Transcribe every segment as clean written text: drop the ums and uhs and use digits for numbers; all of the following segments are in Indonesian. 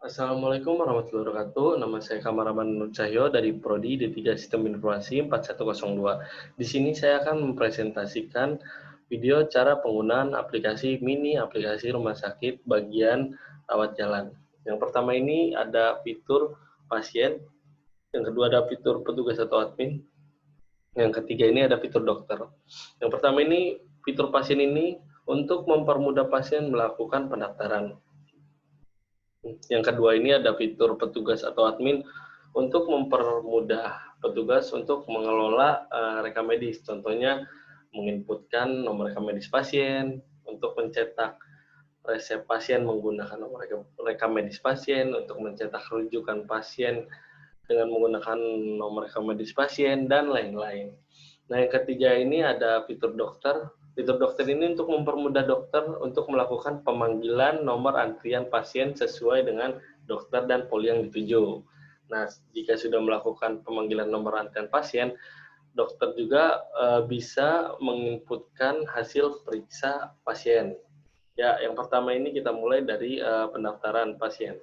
Assalamualaikum warahmatullahi wabarakatuh. Nama saya Kamaraman Nur Cahyo dari Prodi D3 Sistem Informasi 4102. Di sini saya akan mempresentasikan video cara penggunaan aplikasi mini aplikasi rumah sakit bagian rawat jalan. Yang pertama ini ada fitur pasien, yang kedua ada fitur petugas atau admin, yang ketiga ini ada fitur dokter. Yang pertama ini fitur pasien ini untuk mempermudah pasien melakukan pendaftaran. Yang kedua ini ada fitur petugas atau admin untuk mempermudah petugas untuk mengelola rekam medis. Contohnya menginputkan nomor rekam medis pasien, untuk mencetak resep pasien menggunakan nomor rekam medis pasien, untuk mencetak rujukan pasien dengan menggunakan nomor rekam medis pasien, dan lain-lain. Nah, yang ketiga ini ada fitur dokter. Fitur dokter ini untuk mempermudah dokter untuk melakukan pemanggilan nomor antrian pasien sesuai dengan dokter dan poli yang dituju. Nah, jika sudah melakukan pemanggilan nomor antrian pasien, dokter juga bisa menginputkan hasil periksa pasien. Ya, yang pertama ini kita mulai dari pendaftaran pasien.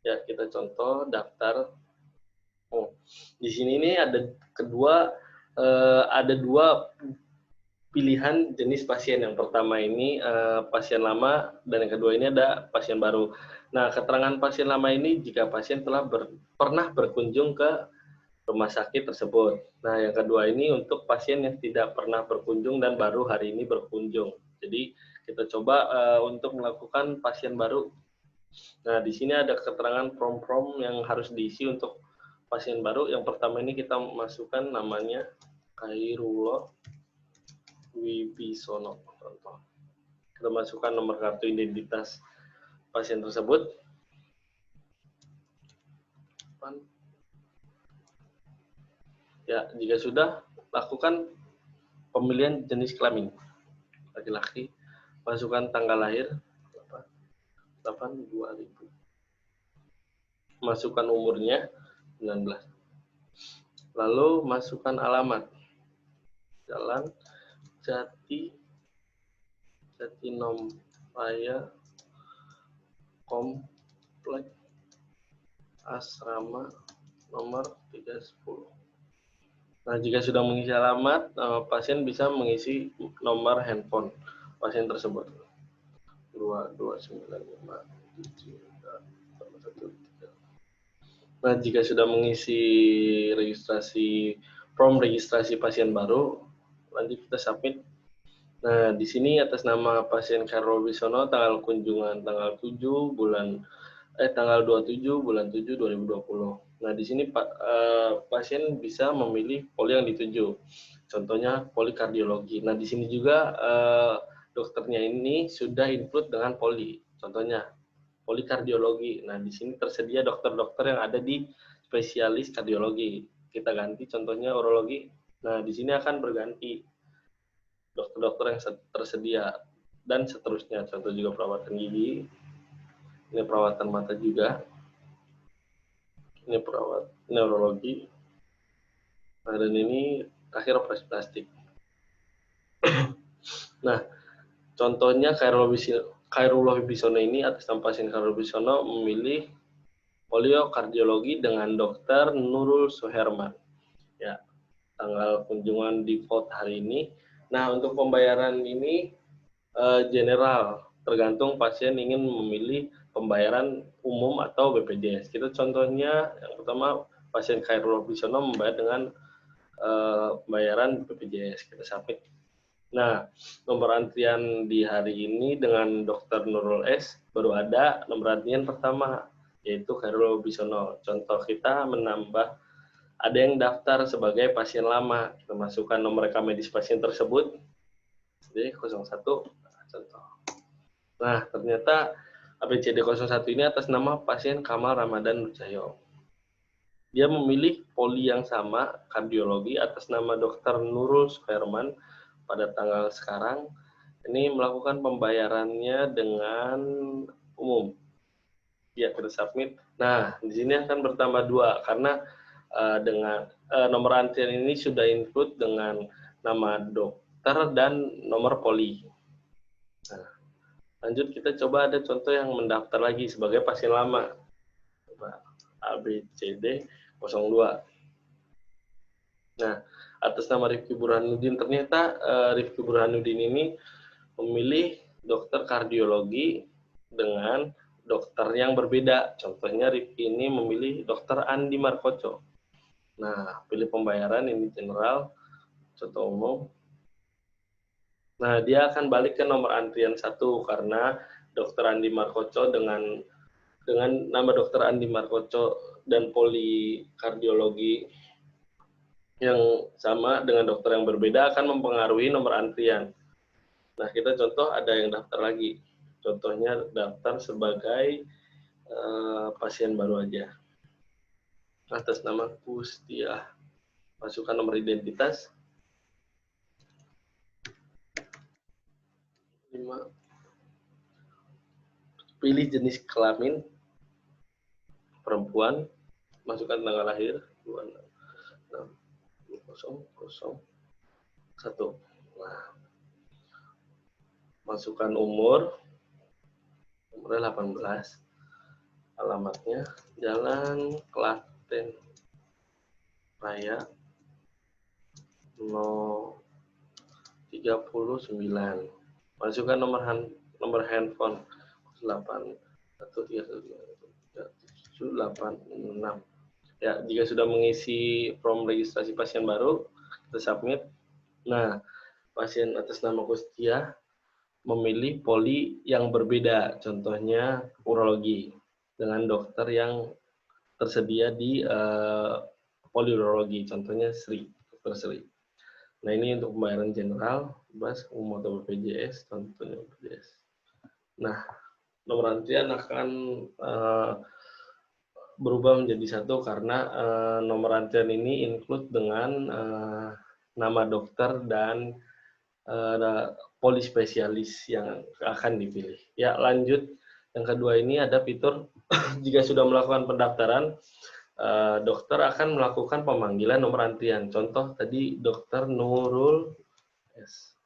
Ya, kita contoh daftar. Di sini ini ada dua pilihan jenis pasien. Yang pertama ini pasien lama, dan yang kedua ini ada pasien baru. Nah, keterangan pasien lama ini jika pasien telah pernah berkunjung ke rumah sakit tersebut. Nah, yang kedua ini untuk pasien yang tidak pernah berkunjung dan baru hari ini berkunjung. Jadi, kita coba untuk melakukan pasien baru. Nah, di sini ada keterangan form-form yang harus diisi untuk pasien baru. Yang pertama ini kita masukkan namanya Khairullah Wibisono. Contoh. Kita masukkan nomor kartu identitas pasien tersebut. Ya, jika sudah, lakukan pemilihan jenis kelamin. Laki-laki, masukkan tanggal lahir 8/2000. Masukkan umurnya 19. Lalu masukkan alamat. Jalan Jatinom Raya, Komplek Asrama nomor 310. Nah, jika sudah mengisi alamat, pasien bisa mengisi nomor handphone pasien tersebut. 22957. Nah, jika sudah mengisi form registrasi pasien baru, lanjut kita submit. Nah, di sini atas nama pasien Khairul Wibisono, tanggal kunjungan tanggal 27 bulan 7 2020. Nah, di sini pasien bisa memilih poli yang dituju. Contohnya poli kardiologi. Nah, di sini juga dokternya ini sudah include dengan poli. Contohnya poli kardiologi. Nah, di sini tersedia dokter-dokter yang ada di spesialis kardiologi. Kita ganti contohnya urologi. Nah, di sini akan berganti dokter-dokter yang tersedia dan seterusnya. Contoh juga perawatan gigi. Ini perawatan mata juga. Ini perawat neurologi. Nah, dan ini terakhir operasi plastik. Nah, contohnya Khairullah Wibisono ini atas nama pasien Khairullah Wibisono memilih poliokardiologi dengan Dr. Nurul Suherman. Ya, tanggal kunjungan default hari ini. Nah, untuk pembayaran ini general, tergantung pasien ingin memilih pembayaran umum atau BPJS. Kita contohnya yang pertama pasien Khairullah Wibisono membayar dengan pembayaran BPJS. Kita submit. Nah, nomor antrian di hari ini dengan Dr. Nurul S baru ada nomor antrian pertama, yaitu Khairullah Wibisono. Contoh kita menambah, ada yang daftar sebagai pasien lama. Kita masukkan nomor rekam medis pasien tersebut. D01, contoh. Nah, ternyata ABCD01 ini atas nama pasien Kamal Ramadan Nur Cahyo. Dia memilih poli yang sama, kardiologi, atas nama Dr. Nurul Suherman pada tanggal sekarang. Ini melakukan pembayarannya dengan umum. Ya, kita submit. Nah, di sini akan bertambah 2 karena dengan nomor antrian ini sudah include dengan nama dokter dan nomor poli. Nah, lanjut kita coba ada contoh yang mendaftar lagi sebagai pasien lama. ABCD 02. Nah, atas nama Rifki Burhanuddin, ternyata Rifki Burhanuddin ini memilih dokter kardiologi dengan dokter yang berbeda. Contohnya Rifki ini memilih dokter Andi Markoco. Nah, pilih pembayaran ini general, contoh umum. Nah, dia akan balik ke nomor antrian 1 karena dokter Andi Markoco dengan nama dokter Andi Markoco dan polikardiologi yang sama dengan dokter yang berbeda akan mempengaruhi nomor antrian. Nah, kita contoh ada yang daftar lagi. Contohnya daftar sebagai pasien baru aja. Atas nama Kustia. Masukkan nomor identitas. 5. Pilih jenis kelamin. Perempuan. Masukkan tanggal lahir. 26.00.01. Nah, masukkan umurnya 18, alamatnya Jalan Klaten Raya 039. Masukkan nomor handphone 8131786. Ya, jika sudah mengisi form registrasi pasien baru, kita submit. Nah, pasien atas nama Kustia memilih poli yang berbeda, contohnya urologi, dengan dokter yang tersedia di poliurologi, contohnya Dr. Sri. Nah, ini untuk pembayaran general, bebas umum atau BPJS, contohnya BPJS. Nah, nomor antrian akan berubah menjadi 1 karena nomor antrian ini include dengan nama dokter dan polispesialis yang akan dipilih. Ya, lanjut. Yang kedua ini ada fitur jika sudah melakukan pendaftaran, dokter akan melakukan pemanggilan nomor antrian. Contoh tadi dokter Nurul S.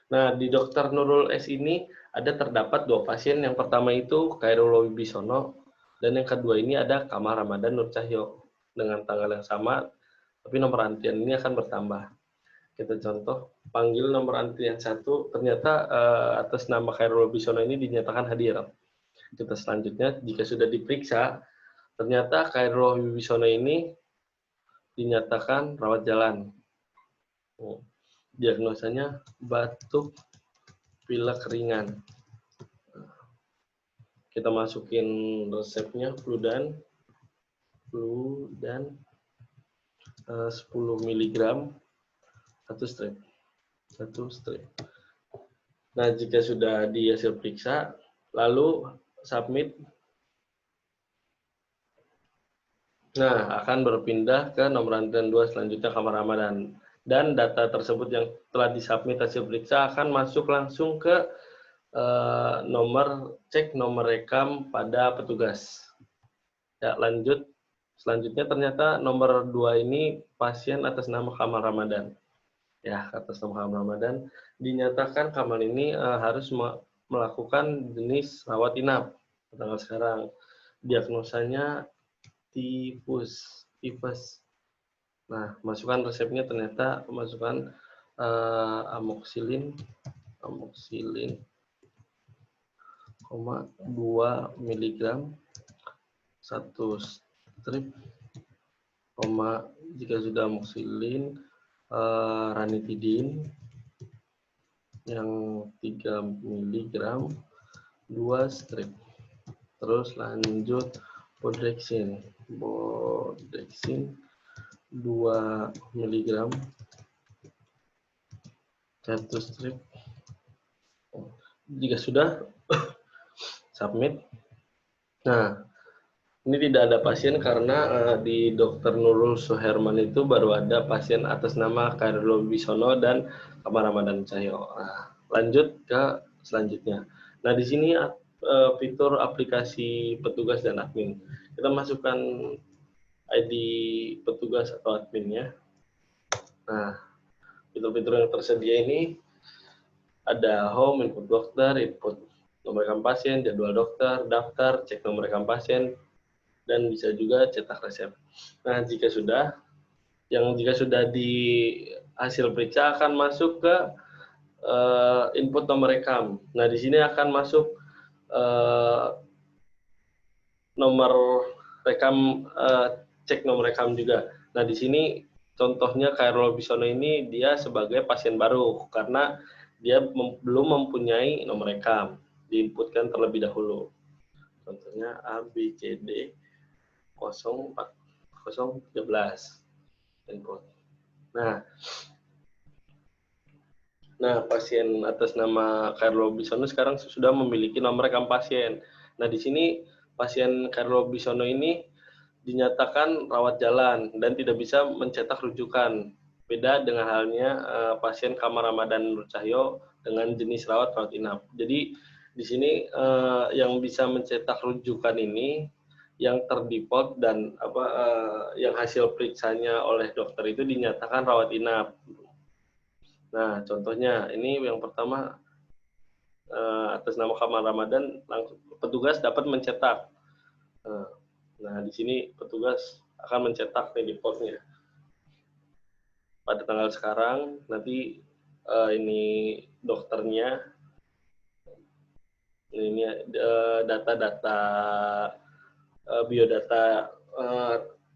Nah, di dokter Nurul S ini terdapat 2 pasien. Yang pertama itu Khairul Wibisono dan yang kedua ini ada Kamal Ramadan Nur Cahyo dengan tanggal yang sama, tapi nomor antrian ini akan bertambah. Kita contoh, panggil nomor antrian 1, ternyata atas nama Khairul Wibisono ini dinyatakan hadir. Kita selanjutnya, jika sudah diperiksa, ternyata Khairul Wibisono ini dinyatakan rawat jalan. Diagnosanya batuk pilek ringan. Kita masukin resepnya Fludan 10 mg 1 strip. Nah, jika sudah di hasil periksa, lalu submit. Nah, akan berpindah ke nomor antrian 2 selanjutnya Kamal Ramadan. Dan data tersebut yang telah disubmit hasil periksa akan masuk langsung ke nomor rekam pada petugas. Ya, lanjut. Selanjutnya ternyata nomor 2 ini pasien atas nama Kamal Ramadan. Ya, atas nama Kamal Ramadan dinyatakan Kamal ini harus melakukan jenis rawat inap. Tanggal sekarang diagnosanya tifus. Nah, masukkan resepnya, ternyata masukkan amoxicillin 2 mg 1 strip, jika sudah amoxicillin ranitidin yang 3 mg 2 strip. Terus lanjut bodrexin 2 mg 1 strip. Jika sudah submit. Nah, ini tidak ada pasien karena di Dr. Nurul Suherman itu baru ada pasien atas nama Khairul Wibisono dan Kamal Ramadan Cahyo. Nah, lanjut ke selanjutnya. Nah, di sini fitur aplikasi petugas dan admin. Kita masukkan ID petugas atau adminnya. Nah, fitur-fitur yang tersedia ini ada home, input dokter, input nomor rekam pasien, jadwal dokter, daftar, cek nomor rekam pasien, dan bisa juga cetak resep. Nah, jika sudah di hasil periksa akan masuk ke input nomor rekam. Nah, di sini akan masuk nomor rekam, cek nomor rekam juga. Nah, di sini contohnya Khairul Wibisono ini dia sebagai pasien baru karena dia belum mempunyai nomor rekam, diinputkan terlebih dahulu. Contohnya ABCD 04013 input. Nah, pasien atas nama Khairul Wibisono sekarang sudah memiliki nomor rekam pasien. Nah, di sini pasien Khairul Wibisono ini dinyatakan rawat jalan dan tidak bisa mencetak rujukan. Beda dengan halnya pasien Kamar Ramadan Nur Cahyo dengan jenis rawat inap. Jadi di sini yang bisa mencetak rujukan ini yang terdefault dan yang hasil periksanya oleh dokter itu dinyatakan rawat inap. Nah, contohnya ini yang pertama atas nama Kamar Ramadan langsung petugas dapat mencetak. Nah, di sini petugas akan mencetak nih defaultnya. Pada tanggal sekarang, nanti ini dokternya, ini data-data biodata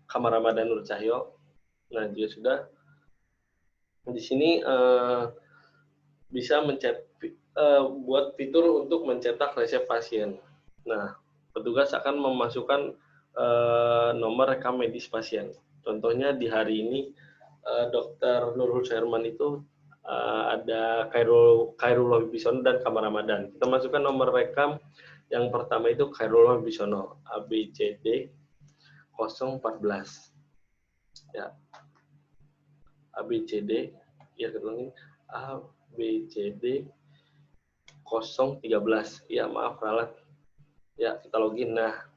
Kamar Ramadan Nur Cahyo. Nah, juga sudah di sini bisa buat fitur untuk mencetak resep pasien. Nah, petugas akan memasukkan nomor rekam medis pasien. Contohnya di hari ini Dr. Nurul Sherman itu ada Khairul Wibisono dan Kamar Ramadan. Kita masukkan nomor rekam yang pertama itu Khairul Wibisono ABCD 014. Ya. ABCD ya ketemu ABCD 013. Ya, maaf ralat. Ya, kita login. Nah,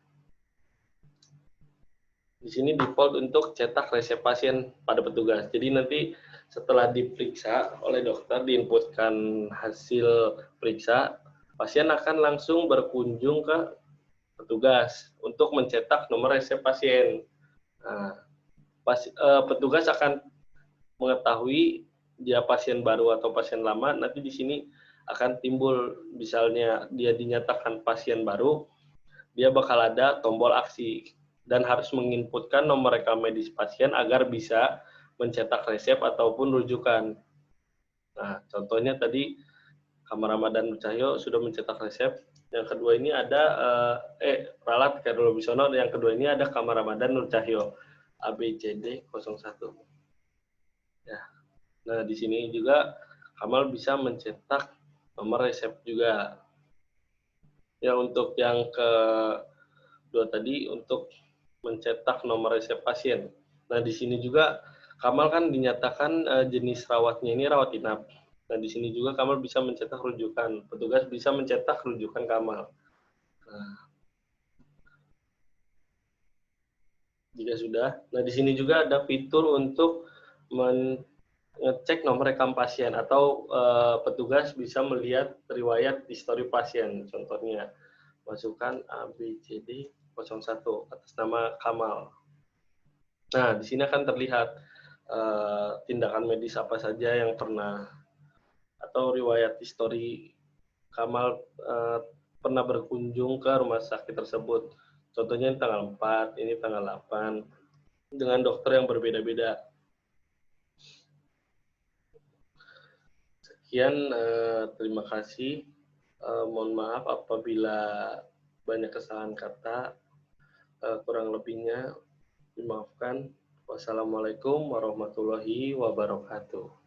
di sini default untuk cetak resep pasien pada petugas. Jadi nanti setelah diperiksa oleh dokter, diinputkan hasil periksa, pasien akan langsung berkunjung ke petugas untuk mencetak nomor resep pasien. Nah, petugas akan mengetahui dia pasien baru atau pasien lama. Nanti di sini akan timbul, misalnya dia dinyatakan pasien baru, dia bakal ada tombol aksi dan harus menginputkan nomor rekam medis pasien agar bisa mencetak resep ataupun rujukan. Nah, contohnya tadi Kamar Ramadan Nur Cahyo sudah mencetak resep. Yang kedua ini ada ralat Khairul Wibisono. Yang kedua ini ada Kamar Ramadan Nur Cahyo ABCD 01. Ya. Nah, di sini juga Kamal bisa mencetak nomor resep juga. Ya, untuk yang kedua tadi untuk mencetak nomor resep pasien. Nah, di sini juga Kamal kan dinyatakan jenis rawatnya ini rawat inap. Nah, di sini juga Kamal bisa mencetak rujukan. Petugas bisa mencetak rujukan Kamal. Nah, jika sudah, nah di sini juga ada fitur untuk ngecek nomor rekam pasien atau petugas bisa melihat riwayat histori pasien. Contohnya, masukkan ABCD 01 atas nama Kamal. Nah, di sini akan terlihat tindakan medis apa saja yang pernah atau riwayat histori Kamal pernah berkunjung ke rumah sakit tersebut. Contohnya ini tanggal 4, ini tanggal 8, dengan dokter yang berbeda-beda. Sekian, terima kasih. Mohon maaf apabila banyak kesalahan kata, kurang lebihnya dimaafkan. Wassalamualaikum warahmatullahi wabarakatuh.